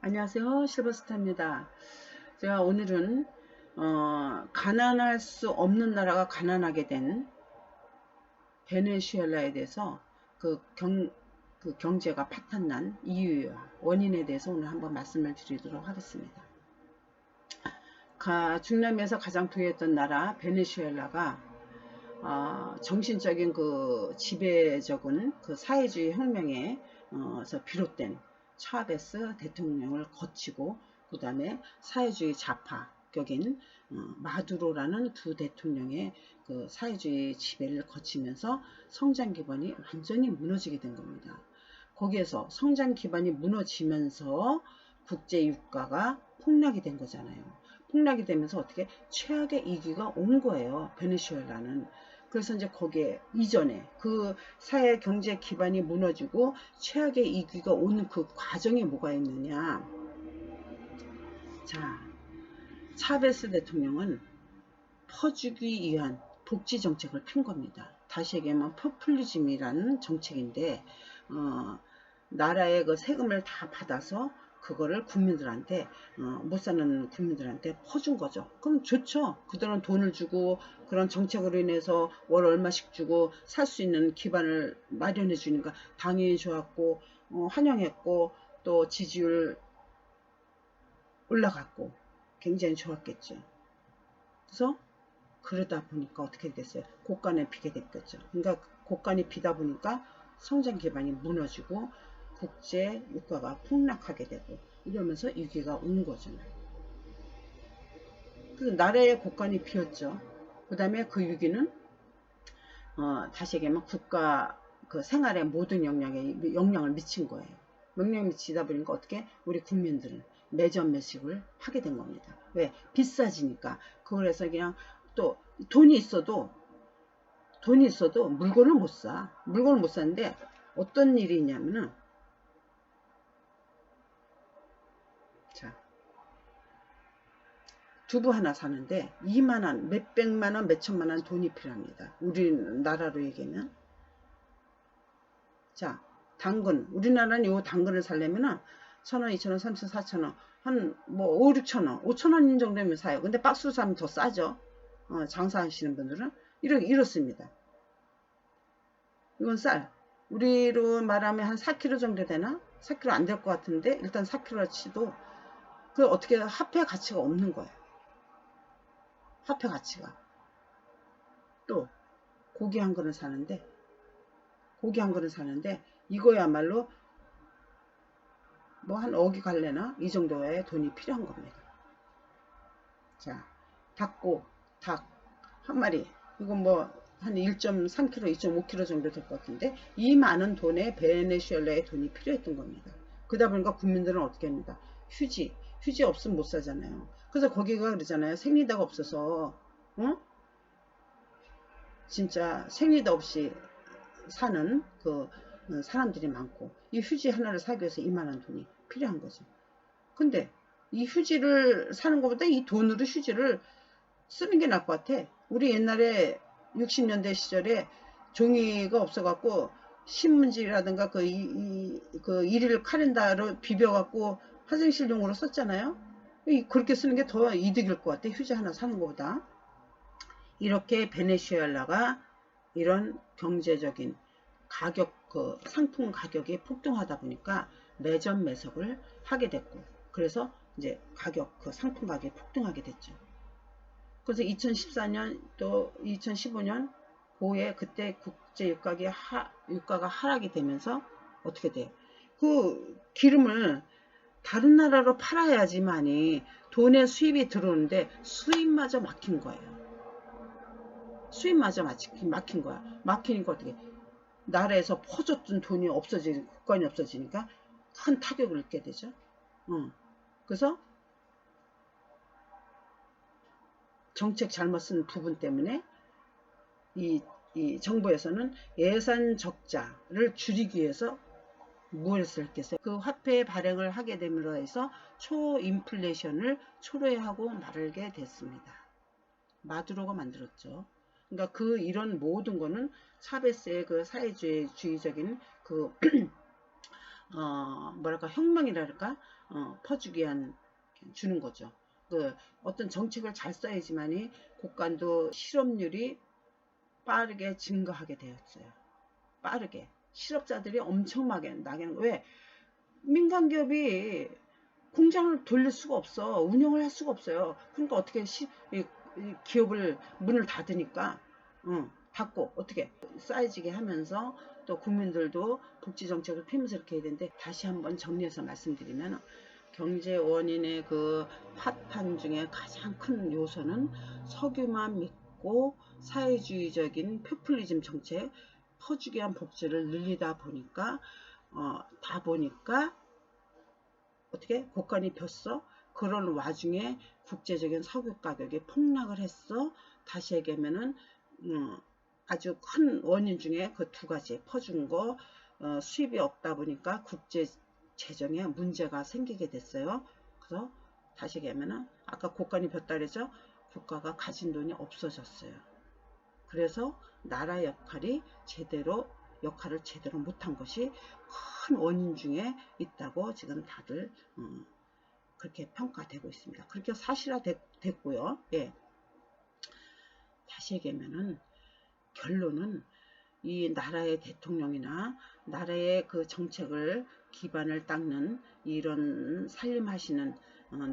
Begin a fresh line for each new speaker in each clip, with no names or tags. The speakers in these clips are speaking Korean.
안녕하세요. 실버스타입니다. 제가 오늘은 가난할 수 없는 나라가 가난하게 된 베네수엘라에 대해서 그, 그 경제가 파탄난 이유와 원인에 대해서 오늘 한번 말씀을 드리도록 하겠습니다. 중남미에서 가장 부유했던 나라 베네수엘라가 정신적인 그 지배적인 그 사회주의 혁명에서 비롯된 차베스 대통령을 거치고 그 다음에 사회주의 좌파격인 마두로라는 두 대통령의 그 사회주의 지배를 거치면서 성장 기반이 완전히 무너지게 된 겁니다. 거기에서 성장 기반이 무너지면서 국제 유가가 폭락이 된 거잖아요. 폭락이 되면서 어떻게 최악의 위기가 온 거예요. 베네수엘라는. 그래서 이제 거기에 이전에 그 사회 경제 기반이 무너지고 최악의 위기가 온 그 과정에 뭐가 있느냐. 자, 차베스 대통령은 퍼주기 위한 복지 정책을 핀 겁니다. 다시 얘기하면 포퓰리즘이라는 정책인데 나라의 그 세금을 다 받아서 그거를 국민들한테 못 사는 국민들한테 퍼준 거죠. 그럼 좋죠. 그들은 돈을 주고 그런 정책으로 인해서 월 얼마씩 주고 살 수 있는 기반을 마련해 주니까 당연히 좋았고 환영했고 또 지지율 올라갔고 굉장히 좋았겠죠. 그래서 그러다 보니까 어떻게 됐어요? 고간에 비게 됐겠죠. 그러니까 고간이 비다 보니까 성장 기반이 무너지고 국제 유가가 폭락하게 되고 이러면서 위기가 온 거잖아요. 그 나라의 고간이 비었죠. 그 다음에 그 위기는 다시 얘기하면 국가 그 생활의 모든 영향을 미친 거예요. 영향을 미치다 보니까 어떻게 우리 국민들은 매점 매식을 하게 된 겁니다. 왜? 비싸지니까. 그래서 그냥 또 돈이 있어도 물건을 못 사. 물건을 못 사는데 어떤 일이 있냐면은 자, 두부 하나 사는데 2만원, 몇백만원, 몇천만원 돈이 필요합니다. 우리나라로 얘기하면. 자, 당근. 우리나라는 요 당근을 사려면은 1,000원, 2,000원, 3,000원, 4,000원, 한 뭐 5, 6,000원, 5,000원 정도면 사요. 근데 박스로 사면 더 싸죠. 장사하시는 분들은 이렇습니다. 이건 쌀. 우리로 말하면 한 4kg 정도 되나? 4kg 안 될 것 같은데 일단 4kg 치도 그 어떻게 화폐 가치가 없는 거예요. 화폐 가치가. 또 고기 한 그릇 사는데 이거야말로 뭐 한 억이 갈래나? 이 정도의 돈이 필요한 겁니다. 자, 닭 한 마리. 이건 뭐 한 1.3kg, 2.5kg 정도 될 것 같은데 이 많은 돈에 베네수엘라의 돈이 필요했던 겁니다. 그러다 보니까 국민들은 어떻게 합니다. 휴지 없으면 못 사잖아요. 그래서 거기가 그러잖아요. 생리대가 없어서 진짜 생리대 없이 사는 그 사람들이 많고 이 휴지 하나를 사기 위해서 이만한 돈이 필요한 거죠. 근데 이 휴지를 사는 것보다 이 돈으로 휴지를 쓰는 게 나을 것 같아. 우리 옛날에 60년대 시절에 종이가 없어갖고 신문지라든가 그 일일 카렌다로 비벼갖고 화장실용으로 썼잖아요. 그렇게 쓰는 게 더 이득일 것 같아. 휴지 하나 사는 것보다. 이렇게 베네수엘라가 이런 경제적인 가격, 그 상품 가격이 폭등하다 보니까 매점 매석을 하게 됐고, 그래서 이제 그 상품 가격이 폭등하게 됐죠. 그래서 2014년 또 2015년 고에 그때 국제 유가가 하락이 되면서 어떻게 돼요? 그 기름을 다른 나라로 팔아야지만이 돈의 수입이 들어오는데 수입마저 막힌 거예요. 수입마저 막힌 거야. 막히니까 어떻게 나라에서 퍼줬던 돈이 국간이 없어지니까 큰 타격을 입게 되죠. 그래서 정책 잘못 쓴 부분 때문에 이 정부에서는 예산 적자를 줄이기 위해서 무엇을 했겠어요? 그 화폐 발행을 하게 됨으로 해서 초인플레이션을 초래하고 말게 됐습니다. 마두로가 만들었죠. 그러니까 이런 모든 거는 차베스의 그 사회주의적인 그 뭐랄까 혁명이랄까 퍼주기 위한 주는 거죠. 그 어떤 정책을 잘 써야지만이 곡간도 실업률이 빠르게 증가하게 되었어요. 빠르게 실업자들이 엄청나게 나게는 왜 민간 기업이 공장을 돌릴 수가 없어. 운영을 할 수가 없어요. 그러니까 어떻게 이 기업을 문을 닫으니까 닫고 어떻게 쌓여지게 하면서 또 국민들도 복지 정책을 피면서 이렇게 해야 되는데 다시 한번 정리해서 말씀드리면 경제 원인의 그 파탄 중에 가장 큰 요소는 석유만 믿고 사회주의적인 포퓰리즘 정책 퍼주기 위한 복지를 늘리다 보니까 다 보니까 어떻게 곡간이 폈어? 그런 와중에 국제적인 석유 가격이 폭락을 했어. 다시 얘기하면은 아주 큰 원인 중에 그 두 가지 퍼준 거 수입이 없다 보니까 국제 재정에 문제가 생기게 됐어요. 그래서 다시 얘기하면은 아까 곡간이 폈다 그랬죠? 국가가 가진 돈이 없어졌어요. 그래서 나라 역할을 제대로 못한 것이 큰 원인 중에 있다고 지금 다들 그렇게 평가되고 있습니다. 그렇게 사실화됐고요. 예. 다시 얘기하면은 결론은 이 나라의 대통령이나 나라의 그 정책을 기반을 닦는 이런 살림하시는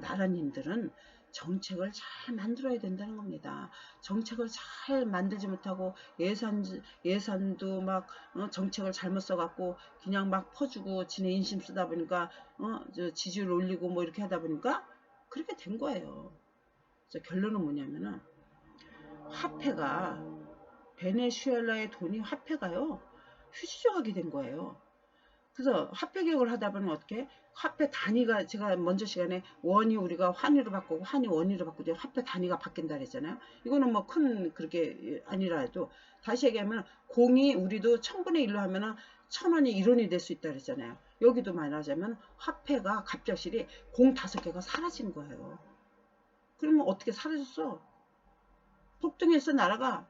나라님들은 정책을 잘 만들어야 된다는 겁니다. 정책을 잘 만들지 못하고 예산도 막 정책을 잘못 써갖고 그냥 막 퍼주고 지네 인심 쓰다 보니까 지지율 올리고 뭐 이렇게 하다 보니까 그렇게 된 거예요. 그래서 결론은 뭐냐면은 화폐가 베네수엘라의 돈이 화폐가요 휴지 조각이 된 거예요. 그래서 화폐 개혁을 하다 보면 어떻게 화폐 단위가 제가 먼저 시간에 원이 우리가 환위로 바꾸고 환이 원위로 바꾸고 화폐 단위가 바뀐다 그랬잖아요. 이거는 뭐 큰 그렇게 아니라도 다시 얘기하면 공이 우리도 1000분의 1로 하면은 1000원이 1원이 될 수 있다 그랬잖아요. 여기도 말하자면 화폐가 갑작스레 공 5개가 사라진 거예요. 그러면 어떻게 사라졌어? 폭등해서 나라가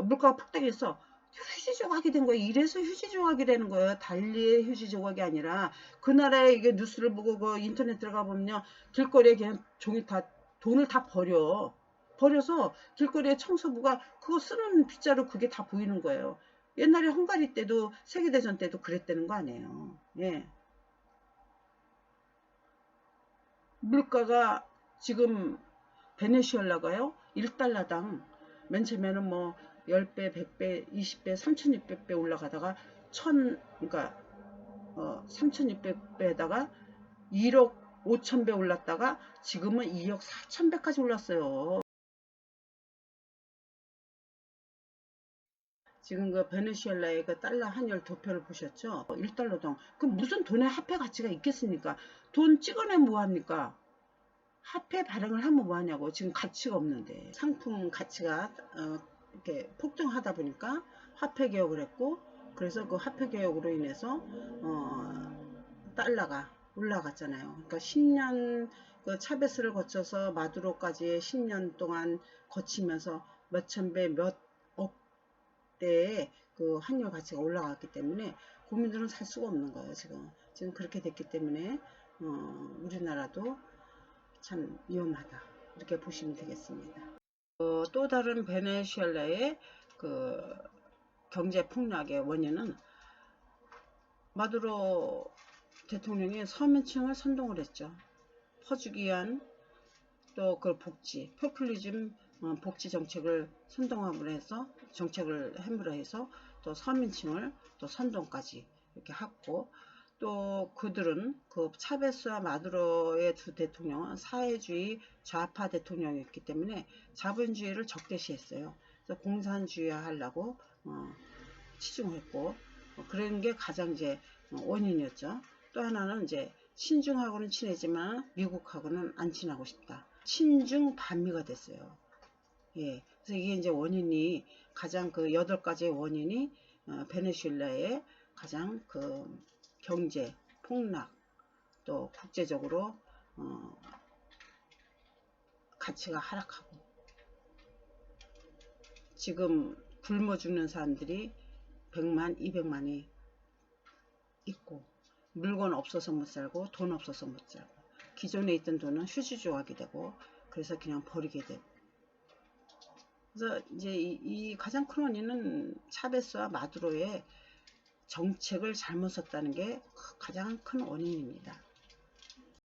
물가가 폭등해서 휴지 조각이 된 거예요. 이래서 휴지 조각이 되는 거예요. 달리의 휴지 조각이 아니라 그 나라에 이게 뉴스를 보고 그 인터넷 들어가 보면요. 길거리에 그냥 종이 다 돈을 다 버려서 길거리에 청소부가 그거 쓰는 빗자루 그게 다 보이는 거예요. 옛날에 헝가리 때도 세계대전 때도 그랬다는 거 아니에요. 예. 물가가 지금 베네수엘라가요. 1달러당 맨 처음에는 뭐 10배, 100배, 20배, 3600배 올라가다가 그러니까 3600배에다가 1억 5천배 올랐다가 지금은 2억 4천배까지 올랐어요. 지금 그 베네수엘라의 그 달러 환율 도표를 보셨죠? 1달러당. 그 무슨 돈의 화폐 가치가 있겠습니까? 돈 찍어내면 뭐합니까? 화폐 발행을 하면 뭐하냐고. 지금 가치가 없는데 상품 가치가 이렇게 폭등하다 보니까 화폐 개혁을 했고 그래서 그 화폐 개혁으로 인해서 달러가 올라갔잖아요. 그러니까 10년 그 차베스를 거쳐서 마두로까지 10년 동안 거치면서 몇천 배, 몇억 대의 그 환율 가치가 올라갔기 때문에 국민들은 살 수가 없는 거예요. 지금 그렇게 됐기 때문에 우리나라도 참 위험하다 이렇게 보시면 되겠습니다. 또 다른 베네수엘라의 그 경제 폭락의 원인은 마두로 대통령이 서민층을 선동을 했죠. 퍼주기 위한 또 그 복지, 포퓰리즘 복지 정책을 선동함으로 해서 정책을 함으로 해서 또 서민층을 또 선동까지 이렇게 하고 또 그들은 그 차베스와 마두로의 두 대통령은 사회주의 좌파 대통령이었기 때문에 자본주의를 적대시했어요. 그래서 공산주의화 하려고 치중했고 그런 게 가장 이제 원인이었죠. 또 하나는 이제 친중하고는 친하지만 미국하고는 안 친하고 싶다. 친중 반미가 됐어요. 예. 그래서 이게 이제 원인이 가장 그 8가지의 원인이 베네수엘라의 가장 그 경제 폭락 또 국제적으로 가치가 하락하고 지금 굶어 죽는 사람들이 100만, 200만이 있고 물건 없어서 못 살고 돈 없어서 못 살고 기존에 있던 돈은 휴지 조각이 되고 그래서 그냥 버리게 되고 그래서 이제 이 가장 큰 원인은 차베스와 마두로의 정책을 잘못 썼다는 게 가장 큰 원인입니다.